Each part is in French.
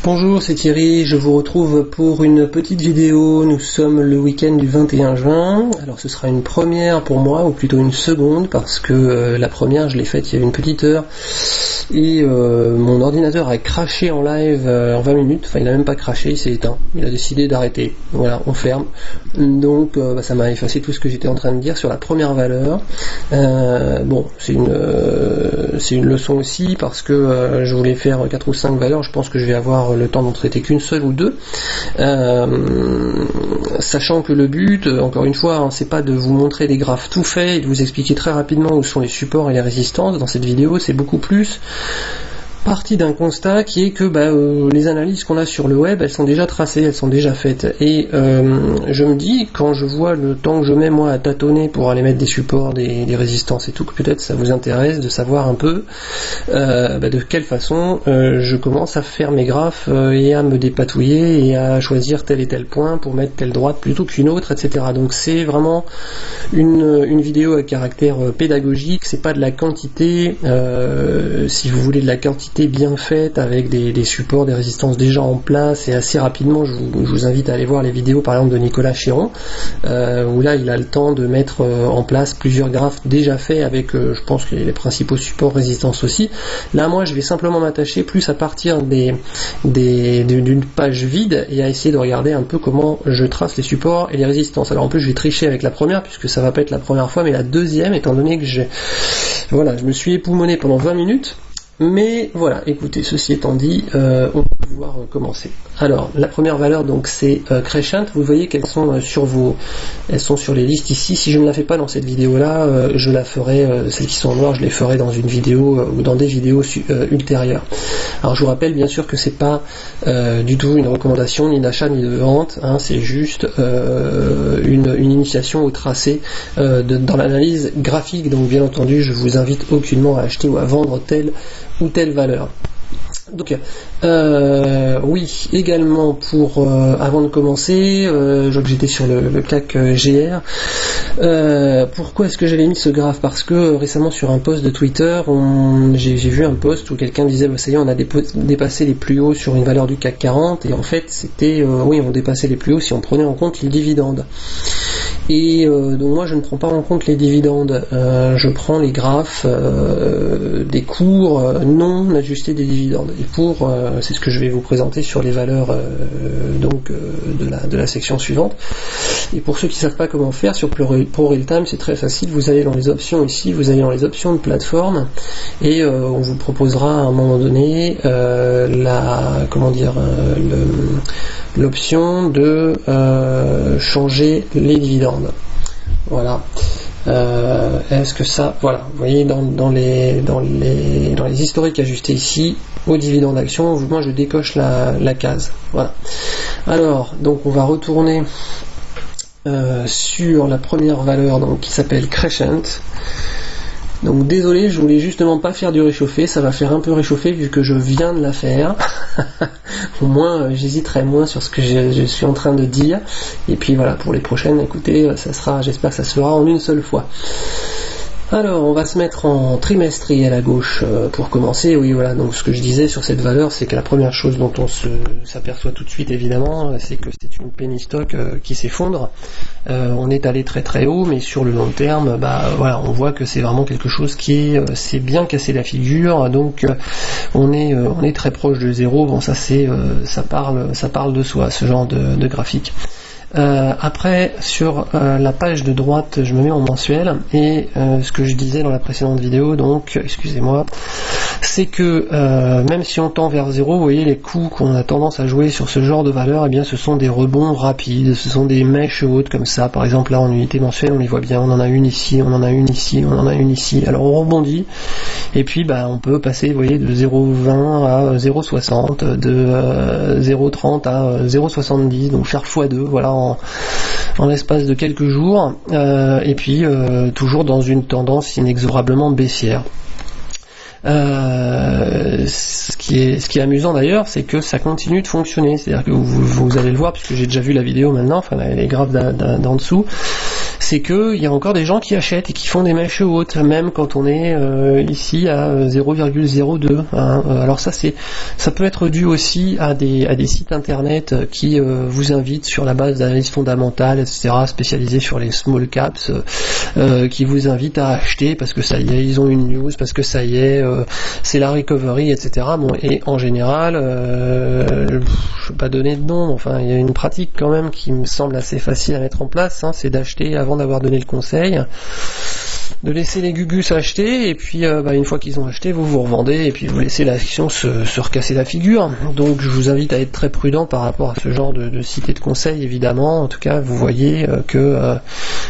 Bonjour, c'est Thierry, je vous retrouve pour une petite vidéo. Nous sommes le week-end du 21 juin. Alors ce sera une première pour moi, ou plutôt une seconde, parce que la première je l'ai faite il y a une petite heure et mon ordinateur a craché en live en 20 minutes. Enfin, il n'a même pas craché, il s'est éteint. Il a décidé d'arrêter. Voilà, on ferme. Donc ça m'a effacé tout ce que j'étais en train de dire sur la première valeur. Bon, c'est une leçon aussi, parce que je voulais faire 4 ou 5 valeurs. Je pense que je vais avoir le temps d'en traiter qu'une seule ou deux, sachant que le but, encore une fois, hein, c'est pas de vous montrer des graphes tout faits et de vous expliquer très rapidement où sont les supports et les résistances. Dans cette vidéo, c'est beaucoup plus partie d'un constat qui est que les analyses qu'on a sur le web, elles sont déjà tracées, elles sont déjà faites, et je me dis, quand je vois le temps que je mets moi à tâtonner pour aller mettre des supports, des résistances et tout, que peut-être ça vous intéresse de savoir un peu de quelle façon je commence à faire mes graphes et à me dépatouiller et à choisir tel et tel point pour mettre telle droite plutôt qu'une autre, etc. Donc c'est vraiment une vidéo à caractère pédagogique, c'est pas de la quantité. Si vous voulez de la quantité bien faite avec des supports, des résistances déjà en place et assez rapidement, je vous invite à aller voir les vidéos par exemple de Nicolas Chéron, où là il a le temps de mettre en place plusieurs graphes déjà faits avec je pense que les principaux supports résistances aussi. Là moi je vais simplement m'attacher plus à partir d'une page vide et à essayer de regarder un peu comment je trace les supports et les résistances. Alors en plus je vais tricher avec la première puisque ça va pas être la première fois, mais la deuxième, étant donné que je me suis époumoné pendant 20 minutes. Mais voilà, écoutez, ceci étant dit, on va pouvoir commencer. Alors, la première valeur, donc, c'est Crescent. Vous voyez qu'elles sont elles sont sur les listes ici. Si je ne la fais pas dans cette vidéo-là, je la ferai, celles qui sont en noir, je les ferai dans une vidéo ou dans des vidéos ultérieures. Alors, je vous rappelle bien sûr que c'est pas du tout une recommandation ni d'achat ni de vente, hein, c'est juste une initiation au tracé dans l'analyse graphique. Donc, bien entendu, je vous invite aucunement à acheter ou à vendre telle ou telle valeur. Donc oui, également pour avant de commencer, j'étais sur le CAC GR. Pourquoi est-ce que j'avais mis ce graphe? Parce que récemment sur un post de Twitter, j'ai vu un post où quelqu'un disait ça y est, on a dépassé les plus hauts sur une valeur du CAC 40, et en fait c'était oui, on dépassait les plus hauts si on prenait en compte les dividendes. Et donc moi je ne prends pas en compte les dividendes, je prends les graphes des cours non ajustés des dividendes. Et c'est ce que je vais vous présenter sur les valeurs de la section suivante. Et pour ceux qui ne savent pas comment faire, sur ProRealTime c'est très facile, vous allez dans les options ici, vous allez dans les options de plateforme, et on vous proposera à un moment donné l'option de changer les dividendes. Voilà. Est-ce que ça, voilà, vous voyez dans les historiques ajustés ici aux dividendes d'action, moi je décoche la case. Voilà. Alors donc on va retourner sur la première valeur donc qui s'appelle Crescent. Donc désolé, je voulais justement pas faire du réchauffé, ça va faire un peu réchauffer vu que je viens de la faire. Au moins j'hésiterai moins sur ce que je suis en train de dire. Et puis voilà, pour les prochaines, écoutez, j'espère que ça se fera en une seule fois. Alors, on va se mettre en trimestriel à gauche pour commencer. Oui, voilà, donc ce que je disais sur cette valeur, c'est que la première chose dont on s'aperçoit tout de suite, évidemment, c'est que c'est une penny stock qui s'effondre. On est allé très très haut, mais sur le long terme, voilà, on voit que c'est vraiment quelque chose qui s'est bien cassé la figure. Donc, on est très proche de zéro. Bon, ça parle de soi, ce genre de graphique. Après, sur la page de droite, je me mets en mensuel, et ce que je disais dans la précédente vidéo, donc excusez-moi, c'est que même si on tend vers zéro, vous voyez les coups qu'on a tendance à jouer sur ce genre de valeur, eh bien ce sont des rebonds rapides, ce sont des mèches hautes comme ça. Par exemple là en unité mensuelle, on les voit bien, on en a une ici, on en a une ici, on en a une ici. Alors on rebondit, et puis on peut passer, vous voyez, de 0,20 à 0,60, de 0,30 à 0,70, donc faire x2, voilà, en l'espace de quelques jours, et puis toujours dans une tendance inexorablement baissière. Ce qui est amusant d'ailleurs, c'est que ça continue de fonctionner, c'est-à-dire que vous allez le voir, puisque j'ai déjà vu la vidéo maintenant, enfin les graphes d'en dessous, c'est que il y a encore des gens qui achètent et qui font des mèches hautes, même quand on est ici à 0,02. Hein. Alors ça peut être dû aussi à des sites internet qui vous invitent sur la base d'analyse fondamentale, etc., spécialisés sur les small caps, qui vous invitent à acheter parce que ça y est, ils ont une news, parce que ça y est, c'est la recovery, etc. Bon, et en général, je ne vais pas donner de nom, enfin il y a une pratique quand même qui me semble assez facile à mettre en place, hein, c'est d'acheter avant d'avoir donné le conseil, de laisser les gugus acheter, et puis une fois qu'ils ont acheté, vous revendez, et puis vous laissez l'action se recasser la figure. Donc je vous invite à être très prudent par rapport à ce genre de site et de conseils, évidemment. En tout cas, vous voyez que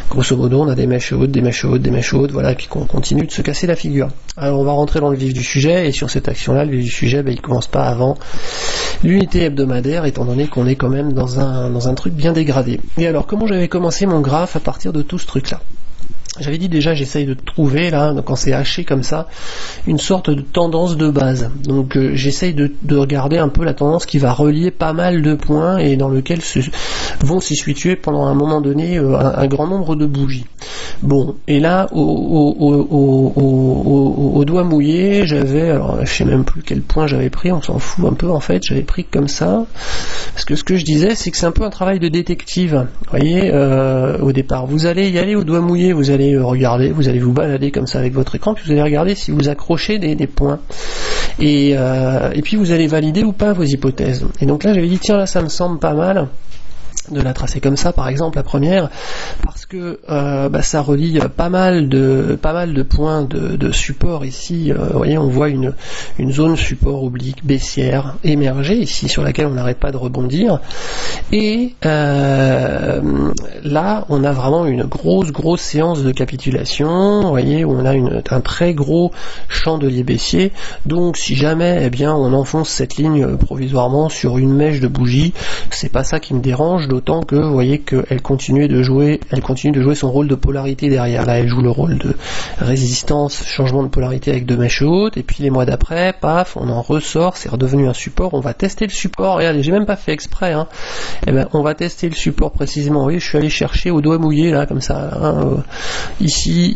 grosso modo, on a des mèches hautes, des mèches hautes, des mèches hautes, voilà, et puis qu'on continue de se casser la figure. Alors on va rentrer dans le vif du sujet, et sur cette action-là, le vif du sujet, il commence pas avant l'unité hebdomadaire, étant donné qu'on est quand même dans un truc bien dégradé. Et alors, comment j'avais commencé mon graphe à partir de tout ce truc-là ? J'avais dit déjà, j'essaye de trouver, là, quand c'est haché comme ça, une sorte de tendance de base. Donc j'essaye de regarder un peu la tendance qui va relier pas mal de points et dans lequel vont s'y situer pendant un moment donné un grand nombre de bougies. Bon, et là, au doigt mouillé, j'avais, alors je sais même plus quel point j'avais pris, on s'en fout un peu en fait, j'avais pris comme ça, parce que ce que je disais, c'est que c'est un peu un travail de détective. Vous voyez, au départ, vous allez y aller au doigt mouillé, vous allez regarder, vous allez vous balader comme ça avec votre écran, puis vous allez regarder si vous accrochez des points. Et puis vous allez valider ou pas vos hypothèses. Et donc là, j'avais dit, tiens, là, ça me semble pas mal de la tracer comme ça, par exemple, la première, parce que ça relie pas mal de points de support ici. Vous voyez, on voit une zone support oblique baissière émerger ici, sur laquelle on n'arrête pas de rebondir. Et là, on a vraiment une grosse séance de capitulation. Vous voyez, où on a un très gros chandelier baissier. Donc, si jamais, on enfonce cette ligne provisoirement sur une mèche de bougie, c'est pas ça qui me dérange. D'autant que vous voyez qu'elle continue de jouer son rôle de polarité derrière. Là, elle joue le rôle de résistance, changement de polarité avec deux mèches hautes, et puis les mois d'après, paf, on en ressort, c'est redevenu un support. On va tester le support. Regardez, j'ai même pas fait exprès, hein. On va tester le support précisément. Vous voyez, je suis allé chercher au doigt mouillé là, comme ça, hein, ici.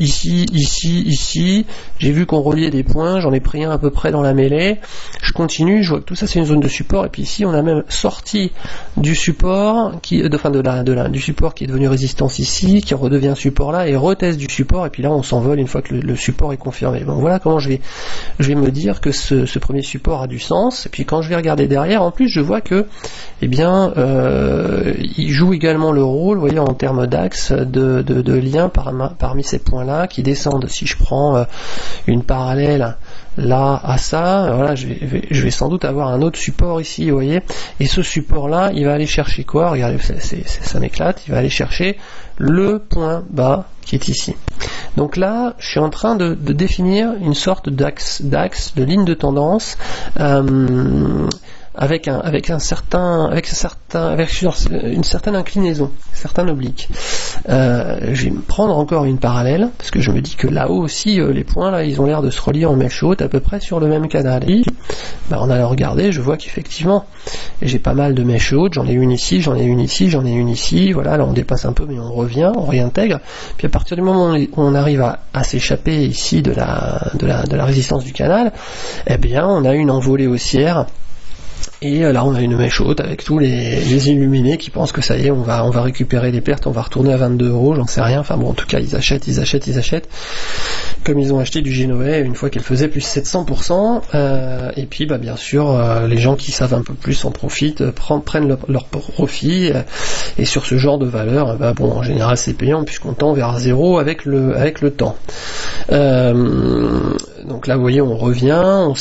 J'ai vu qu'on reliait des points, j'en ai pris un à peu près dans la mêlée. Je continue, je vois que tout ça c'est une zone de support, et puis ici on a même sorti du support du support qui est devenu résistance ici, qui redevient support là, et reteste du support, et puis là on s'envole une fois que le support est confirmé. Bon, voilà comment je vais me dire que ce premier support a du sens, et puis quand je vais regarder derrière, en plus je vois que il joue également le rôle, vous voyez, en termes d'axe de lien parmi ces points là qui descendent. Si je prends une parallèle là à ça, voilà, je vais sans doute avoir un autre support ici, vous voyez, et ce support là, il va aller chercher quoi? Regardez, ça m'éclate, il va aller chercher le point bas qui est ici. Donc là, je suis en train de définir une sorte d'axe, de ligne de tendance, avec une certaine inclinaison, un certain oblique. Je vais me prendre encore une parallèle, parce que je me dis que là-haut aussi, les points là, ils ont l'air de se relier en mèche haute à peu près sur le même canal. Et en allant regarder, je vois qu'effectivement, j'ai pas mal de mèches hautes, j'en ai une ici, j'en ai une ici, j'en ai une ici, voilà, là on dépasse un peu, mais on revient, on réintègre. Puis à partir du moment où on arrive à s'échapper ici de la résistance du canal, on a une envolée haussière. Et là on a une mèche haute avec tous les illuminés qui pensent que ça y est, on va récupérer les pertes, on va retourner à 22€, j'en sais rien, enfin bon, en tout cas ils achètent, comme ils ont acheté du Genoa une fois qu'elle faisait plus 700%, et puis bien sûr les gens qui savent un peu plus en profitent, prennent leur profit, et sur ce genre de valeur, en général c'est payant puisqu'on tend vers 0 avec le temps. Donc là vous voyez, on revient, on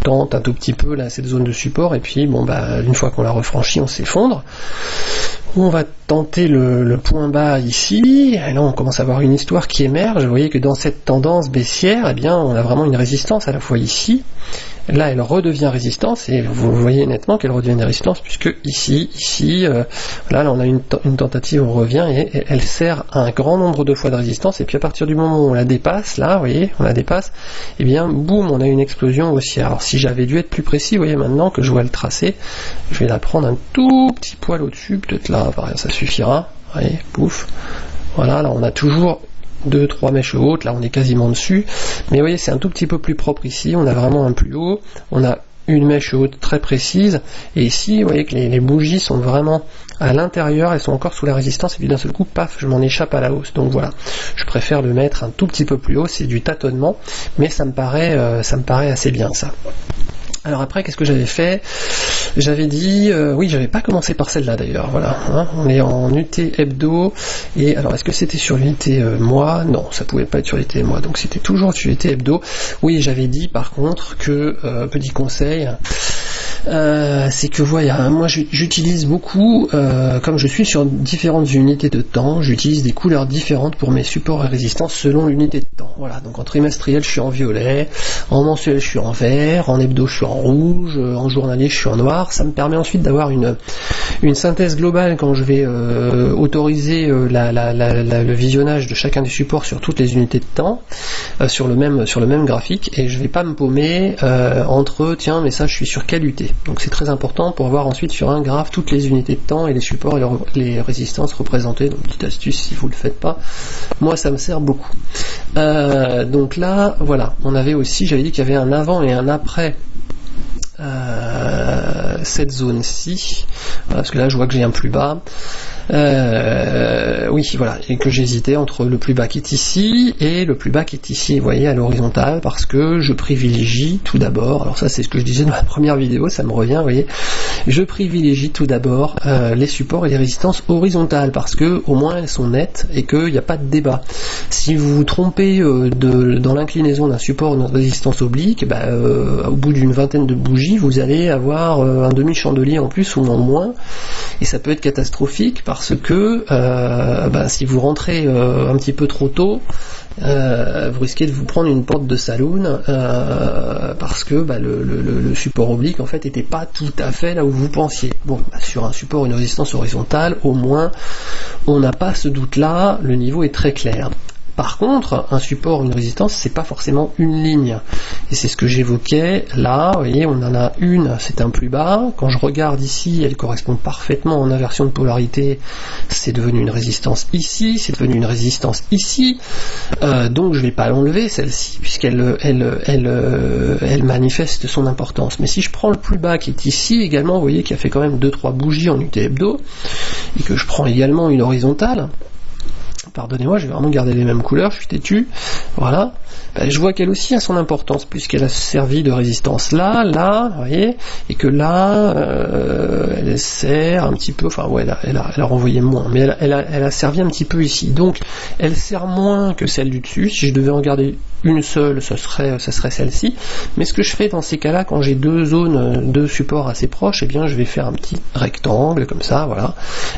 tente un tout petit peu là cette zone de support, et puis une fois qu'on l'a refranchi, on s'effondre. On va tenter le point bas ici, et là on commence à avoir une histoire qui émerge. Vous voyez que dans cette tendance baissière, on a vraiment une résistance à la fois ici. Là, elle redevient résistance, et vous voyez nettement qu'elle redevient une résistance, puisque ici, là on a une tentative, on revient, et elle sert à un grand nombre de fois de résistance, et puis à partir du moment où on la dépasse, là, vous voyez, on la dépasse, boum, on a une explosion haussière. Alors si j'avais dû être plus précis, vous voyez, maintenant que je vois le tracé, je vais la prendre un tout petit poil au-dessus, peut-être là, ça suffira. Vous voyez, pouf. Voilà, là on a toujours 2-3 mèches hautes, là on est quasiment dessus, mais vous voyez c'est un tout petit peu plus propre ici, on a vraiment un plus haut, on a une mèche haute très précise, et ici vous voyez que les bougies sont vraiment à l'intérieur, elles sont encore sous la résistance, et puis d'un seul coup, paf, je m'en échappe à la hausse. Donc voilà, je préfère le mettre un tout petit peu plus haut, c'est du tâtonnement, mais ça me paraît assez bien ça. Alors après, qu'est-ce que j'avais fait? J'avais dit, oui, j'avais pas commencé par celle-là d'ailleurs, voilà, hein, on est en UT hebdo, et alors est-ce que c'était sur l'unité mois? Non, ça pouvait pas être sur l'unité mois, donc c'était toujours sur l'unité hebdo. Oui, j'avais dit par contre que, petit conseil, c'est que voilà, moi j'utilise beaucoup, comme je suis sur différentes unités de temps, j'utilise des couleurs différentes pour mes supports et résistances selon l'unité de temps. Voilà, donc en trimestriel je suis en violet, en mensuel je suis en vert, en hebdo je suis en rouge, en journalier je suis en noir. Ça me permet ensuite d'avoir une synthèse globale quand je vais autoriser le visionnage de chacun des supports sur toutes les unités de temps, sur le même graphique, et je vais pas me paumer entre tiens mais ça je suis sur quelle UT. Donc c'est très important pour avoir ensuite sur un graphe toutes les unités de temps et les supports et les résistances représentées. Donc petite astuce si vous le faites pas, moi ça me sert beaucoup. Donc là voilà, on avait aussi, j'avais dit qu'il y avait un avant et un après cette zone-ci, parce que là je vois que j'ai un plus bas. Oui, voilà, et que j'hésitais entre le plus bas qui est ici et le plus bas qui est ici, vous voyez, à l'horizontale, parce que je privilégie tout d'abord, alors ça c'est ce que je disais dans la première vidéo, ça me revient, vous voyez, je privilégie tout d'abord les supports et les résistances horizontales, parce que au moins elles sont nettes et qu'il n'y a pas de débat. Si vous vous trompez dans l'inclinaison d'un support ou d'une résistance oblique, au bout d'une vingtaine de bougies, vous allez avoir un demi-chandelier en plus ou en moins, et ça peut être catastrophique parce que si vous rentrez un petit peu trop tôt, vous risquez de vous prendre une porte de saloon parce que le support oblique en fait n'était pas tout à fait là où vous pensiez. Bon, sur un support, une résistance horizontale, au moins on n'a pas ce doute là, le niveau est très clair. Par contre, un support, une résistance, c'est pas forcément une ligne. Et c'est ce que j'évoquais là, vous voyez, on en a une, c'est un plus bas. Quand je regarde ici, elle correspond parfaitement en inversion de polarité. C'est devenu une résistance ici, c'est devenu une résistance ici. Donc je vais pas l'enlever, celle-ci, puisqu'elle elle manifeste son importance. Mais si je prends le plus bas qui est ici également, vous voyez qu'il a fait quand même 2-3 bougies en UT hebdo, et que je prends également une horizontale, pardonnez-moi, je vais vraiment garder les mêmes couleurs, je suis têtu, voilà, je vois qu'elle aussi a son importance, puisqu'elle a servi de résistance là, vous voyez, et que là, elle sert un petit peu, enfin ouais, elle a renvoyé moins, mais elle a servi un petit peu ici, donc elle sert moins que celle du dessus. Si je devais en garder une seule, ça serait celle-ci, mais ce que je fais dans ces cas-là, quand j'ai deux supports assez proches, eh bien je vais faire un petit rectangle, comme ça, voilà,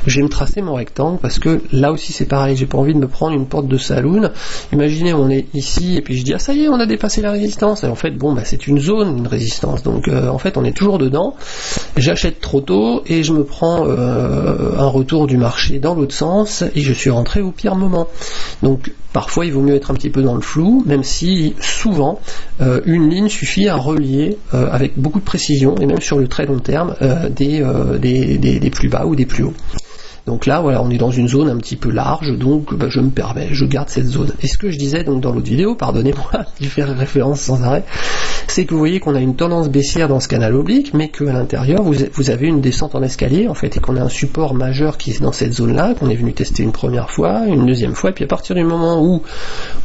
je vais me tracer mon rectangle, parce que là aussi c'est pareil, j'ai pas envie de me prendre une porte de saloon. Imaginez on est ici et puis je dis ah ça y est on a dépassé la résistance, et en fait bon c'est une zone, une résistance, donc en fait on est toujours dedans, j'achète trop tôt et je me prends un retour du marché dans l'autre sens et je suis rentré au pire moment. Donc parfois il vaut mieux être un petit peu dans le flou, même si souvent une ligne suffit à relier avec beaucoup de précision, et même sur le très long terme des plus bas ou des plus hauts. Donc là, voilà, on est dans une zone un petit peu large, donc je me permets, je garde cette zone. Et ce que je disais donc dans l'autre vidéo, pardonnez-moi d'y faire référence sans arrêt, c'est que vous voyez qu'on a une tendance baissière dans ce canal oblique, mais qu'à l'intérieur, vous avez une descente en escalier, en fait, et qu'on a un support majeur qui est dans cette zone-là, qu'on est venu tester une première fois, une deuxième fois, et puis à partir du moment où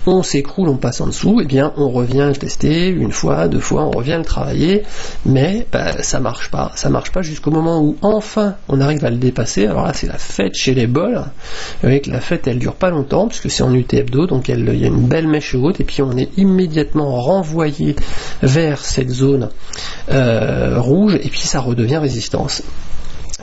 on s'écroule, on passe en dessous, eh bien, on revient le tester une fois, deux fois, on revient le travailler, mais ça marche pas jusqu'au moment où, enfin, on arrive à le dépasser. Alors là, c'est la fête chez les bols. Vous voyez que la fête elle dure pas longtemps puisque c'est en UT hebdo, donc il y a une belle mèche haute et puis on est immédiatement renvoyé vers cette zone rouge et puis ça redevient résistance.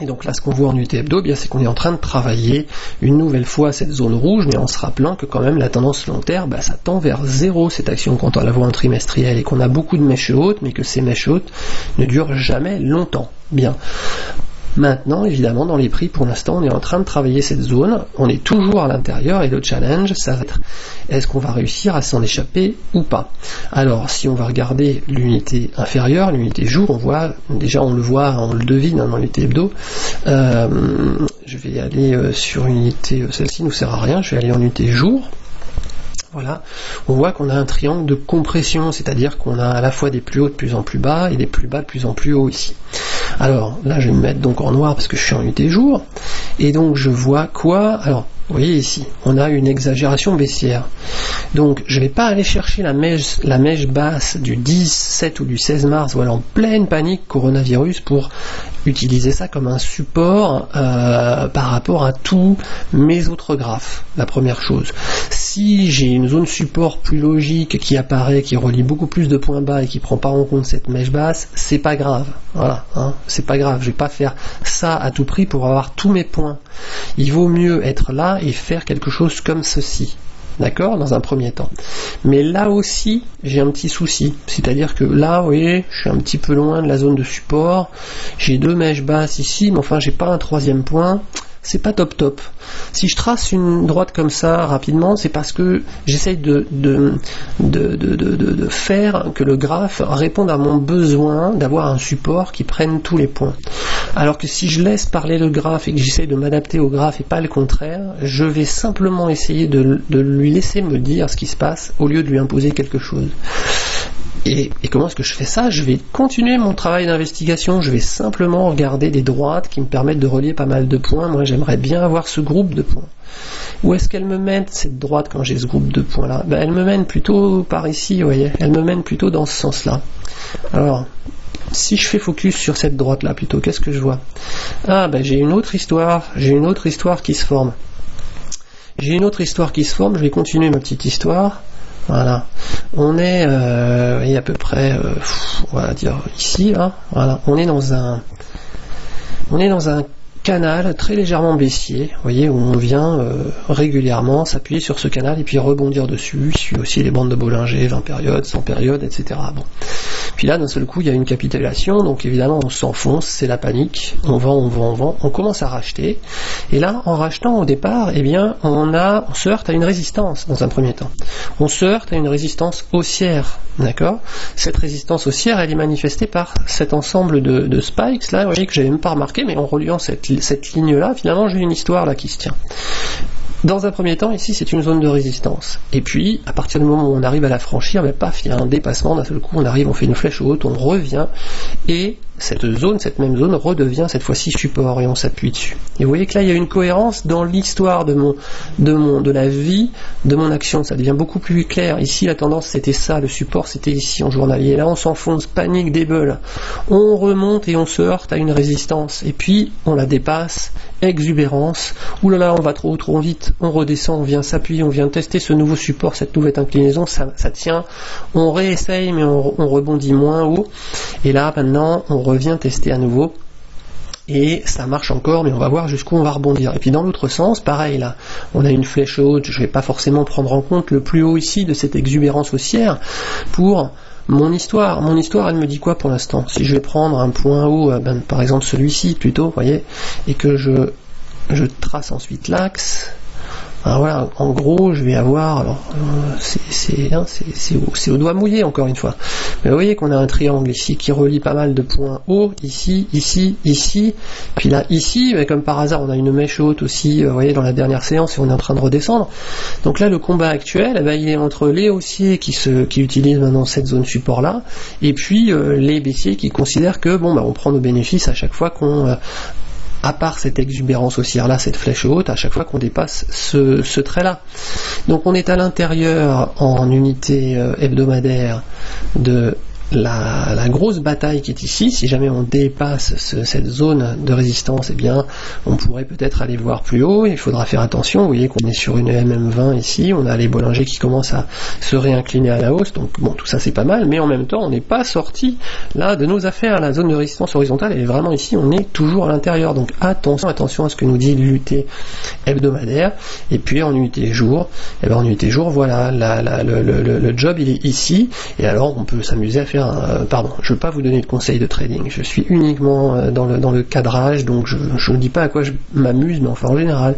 Et donc là, ce qu'on voit en UT hebdo, c'est qu'on est en train de travailler une nouvelle fois cette zone rouge, mais en se rappelant que quand même la tendance long terme, ça tend vers zéro cette action quand on la voit en trimestriel, et qu'on a beaucoup de mèches hautes, mais que ces mèches hautes ne durent jamais longtemps. Bien. Maintenant, évidemment, dans les prix, pour l'instant, on est en train de travailler cette zone, on est toujours à l'intérieur, et le challenge, ça va être, est-ce qu'on va réussir à s'en échapper ou pas? Alors, si on va regarder l'unité inférieure, l'unité jour, on voit, déjà on le voit, on le devine dans l'unité hebdo, je vais aller sur unité, celle-ci ne nous sert à rien, je vais aller en unité jour. Voilà, on voit qu'on a un triangle de compression, c'est-à-dire qu'on a à la fois des plus hauts de plus en plus bas et des plus bas de plus en plus haut ici. Alors là, je vais me mettre donc en noir parce que je suis en unité jour, et donc je vois quoi? Alors, vous voyez ici, on a une exagération baissière. Donc, je ne vais pas aller chercher la mèche basse du 10, 7 ou du 16 mars, voilà, en pleine panique coronavirus, pour utiliser ça comme un support par rapport à tous mes autres graphes, la première chose. Si j'ai une zone support plus logique qui apparaît, qui relie beaucoup plus de points bas et qui prend pas en compte cette mèche basse, c'est pas grave. Voilà, hein, c'est pas grave. Je vais pas faire ça à tout prix pour avoir tous mes points. Il vaut mieux être là et faire quelque chose comme ceci. D'accord, dans un premier temps. Mais là aussi, j'ai un petit souci. C'est-à-dire que là, vous voyez, je suis un petit peu loin de la zone de support. J'ai deux mèches basses ici, mais enfin, j'ai pas un troisième point. C'est pas top top. Si je trace une droite comme ça rapidement, c'est parce que j'essaye de faire que le graphe réponde à mon besoin d'avoir un support qui prenne tous les points. Alors que si je laisse parler le graphe et que j'essaye de m'adapter au graphe et pas le contraire, je vais simplement essayer de lui laisser me dire ce qui se passe au lieu de lui imposer quelque chose. Et comment est-ce que je fais ça? Je vais continuer mon travail d'investigation, je vais simplement regarder des droites qui me permettent de relier pas mal de points. Moi, j'aimerais bien avoir ce groupe de points. Où est-ce qu'elle me mène, cette droite, quand j'ai ce groupe de points-là? Elle me mène plutôt par ici, vous voyez. Elle me mène plutôt dans ce sens-là. Alors, si je fais focus sur cette droite-là plutôt, qu'est-ce que je vois? Ah, j'ai une autre histoire qui se forme. Je vais continuer ma petite histoire. Voilà, on est à peu près, on va dire ici, là. Voilà, on est dans un canal très légèrement baissier, vous voyez, où on vient régulièrement s'appuyer sur ce canal et puis rebondir dessus. Il suit aussi les bandes de Bollinger, 20 périodes, 100 périodes, etc. Bon. Puis là, d'un seul coup, il y a une capitulation, donc évidemment, on s'enfonce, c'est la panique, on vend, on commence à racheter, et là, en rachetant au départ, eh bien, on se heurte à une résistance, dans un premier temps. On se heurte à une résistance haussière, d'accord? Cette résistance haussière, elle est manifestée par cet ensemble de spikes, là, vous voyez, que j'avais même pas remarqué, mais en reliant cette ligne-là, finalement, j'ai une histoire, là, qui se tient. Dans un premier temps, ici, c'est une zone de résistance. Et puis, à partir du moment où on arrive à la franchir, paf, il y a un dépassement, d'un seul coup, on arrive, on fait une flèche haute, on revient, et cette même zone, redevient cette fois-ci support, et on s'appuie dessus. Et vous voyez que là, il y a une cohérence dans l'histoire de la vie, de mon action. Ça devient beaucoup plus clair. Ici, la tendance, c'était ça, le support, c'était ici, en journalier. Là, on s'enfonce, panique, débeule. On remonte et on se heurte à une résistance. Et puis, on la dépasse, exubérance. Oulala, on va trop vite. On redescend, on vient s'appuyer, on vient tester ce nouveau support, cette nouvelle inclinaison, ça tient. On réessaye, mais on rebondit moins haut. Et là, maintenant, on revient tester à nouveau. Et ça marche encore, mais on va voir jusqu'où on va rebondir. Et puis dans l'autre sens, pareil là, on a une flèche haute, je ne vais pas forcément prendre en compte le plus haut ici de cette exubérance haussière pour mon histoire. Mon histoire, elle me dit quoi pour l'instant? Si je vais prendre un point haut, par exemple celui-ci plutôt, vous voyez, et que je trace ensuite l'axe. Alors voilà, en gros, je vais avoir, alors c'est au doigt mouillé encore une fois. Mais vous voyez qu'on a un triangle ici qui relie pas mal de points hauts, ici, puis là ici, mais comme par hasard, on a une mèche haute aussi, vous voyez, dans la dernière séance, et on est en train de redescendre. Donc là, le combat actuel, il est entre les haussiers qui utilisent maintenant cette zone support là, et puis les baissiers qui considèrent que on prend nos bénéfices à chaque fois qu'on à part cette exubérance haussière là, cette flèche haute, à chaque fois qu'on dépasse ce trait là. Donc on est à l'intérieur en unité hebdomadaire de la grosse bataille qui est ici. Si jamais on dépasse cette zone de résistance, eh bien on pourrait peut-être aller voir plus haut. Il faudra faire attention. Vous voyez qu'on est sur une MM20 ici, on a les Bollinger qui commencent à se réincliner à la hausse, donc tout ça c'est pas mal, mais en même temps on n'est pas sorti là de nos affaires. La zone de résistance horizontale, elle est vraiment ici, on est toujours à l'intérieur, donc attention à ce que nous dit l'unité hebdomadaire. Et puis en unité jour, voilà, le job il est ici, et alors on peut s'amuser à faire dire, pardon, je veux pas vous donner de conseils de trading, je suis uniquement dans le cadrage, donc je ne dis pas à quoi je m'amuse, mais enfin en général,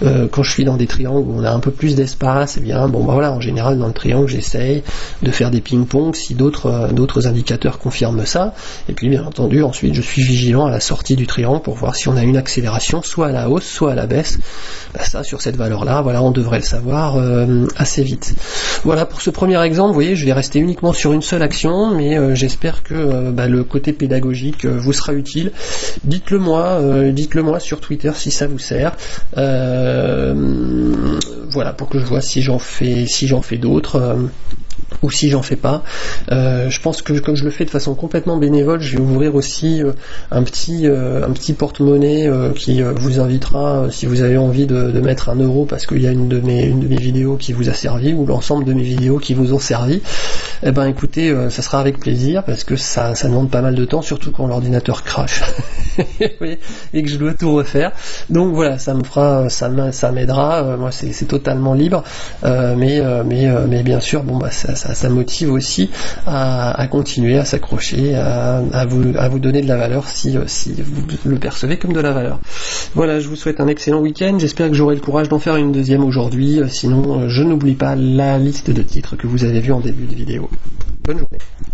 quand je suis dans des triangles où on a un peu plus d'espace, eh bien bon bah voilà, en général dans le triangle j'essaye de faire des ping-pong si d'autres indicateurs confirment ça, et puis bien entendu ensuite je suis vigilant à la sortie du triangle pour voir si on a une accélération soit à la hausse, soit à la baisse. Bah ça, sur cette valeur là, voilà, on devrait le savoir assez vite. Voilà pour ce premier exemple. Vous voyez, je vais rester uniquement sur une seule action, mais j'espère que le côté pédagogique vous sera utile. Dites-le moi sur Twitter si ça vous sert. Voilà, pour que je vois si j'en fais d'autres. Ou si j'en fais pas. Je pense que comme je le fais de façon complètement bénévole, je vais ouvrir aussi un petit porte-monnaie qui vous invitera, si vous avez envie de mettre 1 euro parce qu'il y a une de mes vidéos qui vous a servi, ou l'ensemble de mes vidéos qui vous ont servi. Eh ben écoutez, ça sera avec plaisir parce que ça demande pas mal de temps, surtout quand l'ordinateur crash et que je dois tout refaire. Donc voilà, ça m'aidera. Moi c'est totalement libre, mais bien sûr, bon bah ça motive aussi à continuer, à s'accrocher, à vous donner de la valeur si vous le percevez comme de la valeur. Voilà, je vous souhaite un excellent week-end. J'espère que j'aurai le courage d'en faire une deuxième aujourd'hui. Sinon, je n'oublie pas la liste de titres que vous avez vus en début de vidéo. Bonne journée.